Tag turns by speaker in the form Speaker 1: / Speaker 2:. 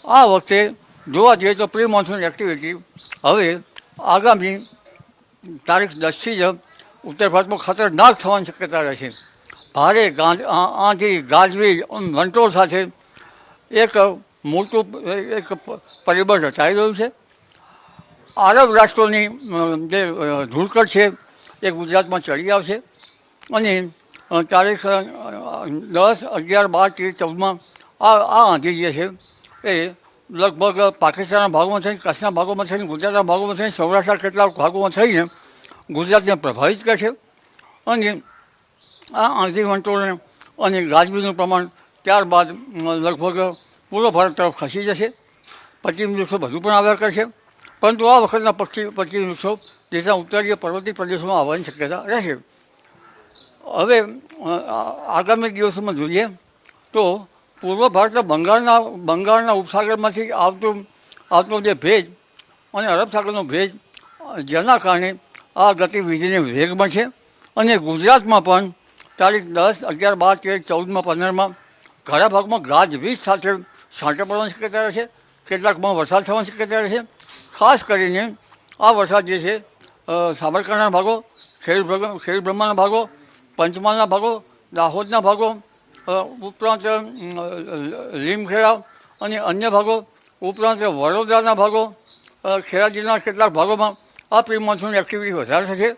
Speaker 1: આ વખતે જોવા જઈએ તો પ્રી મોન્સૂન એક્ટિવિટી હવે આગામી તારીખ 10થી જ ઉત્તર ભારતમાં ખતરનાક થવાની શક્યતા રહેશે. ભારે આંધી ગાજવીજ વંટોળ સાથે એક મોટું એક પરિબળ રચાઈ રહ્યું છે. આરબ રાષ્ટ્રોની જે ધૂળકટ છે એ ગુજરાતમાં ચડી આવશે અને તારીખ 10, 11, 12, 13, 14માં આ આંધી જે છે એ લગભગ પાકિસ્તાનના ભાગોમાં થઈને, કચ્છના ભાગોમાં થઈને, ગુજરાતના ભાગોમાં થઈને, સૌરાષ્ટ્રના કેટલાક ભાગોમાં થઈને ગુજરાતને પ્રભાવિત કરશે અને આ આંધી વંટોળ અને ગાજવીજનું પ્રમાણ ત્યારબાદ લગભગ પૂર્વ ભારત તરફ ખસી જશે. પશ્ચિમ વૃક્ષો બધું પણ આવ્યા કરશે, પરંતુ આ વખતના પશ્ચિમ વૃક્ષો દેશના ઉત્તરીય પર્વતીય પ્રદેશોમાં આવવાની શક્યતા રહેશે. હવે આગામી દિવસોમાં જોઈએ તો પૂર્વ ભારતના બંગાળના ઉપસાગરમાંથી આવતો જે ભેજ અને અરબ સાગરનો ભેજ, જેના કારણે આ ગતિવિધિને વેગ મળશે અને ગુજરાતમાં પણ તારીખ 10, 11, 12, 13, 14માં, 15માં ઘણા ભાગમાં ગાજવીજ સાથે છાંટા પડવાની શક્યતા રહેશે. કેટલાકમાં વરસાદ થવાની શક્યતા રહેશે. ખાસ કરીને આ વરસાદ જે છે સાબરકાંઠાના ભાગો, ખેડ બ્રહ્માના ભાગો, પંચમહાલના ભાગો, દાહોદના ભાગો, ઉપરાંત લીમખેડા અને અન્ય ભાગો, ઉપરાંત વડોદરાના ભાગો, ખેડા જિલ્લાના કેટલાક ભાગોમાં આ પ્રી મોન્સૂન એક્ટિવિટી વધારે થશે.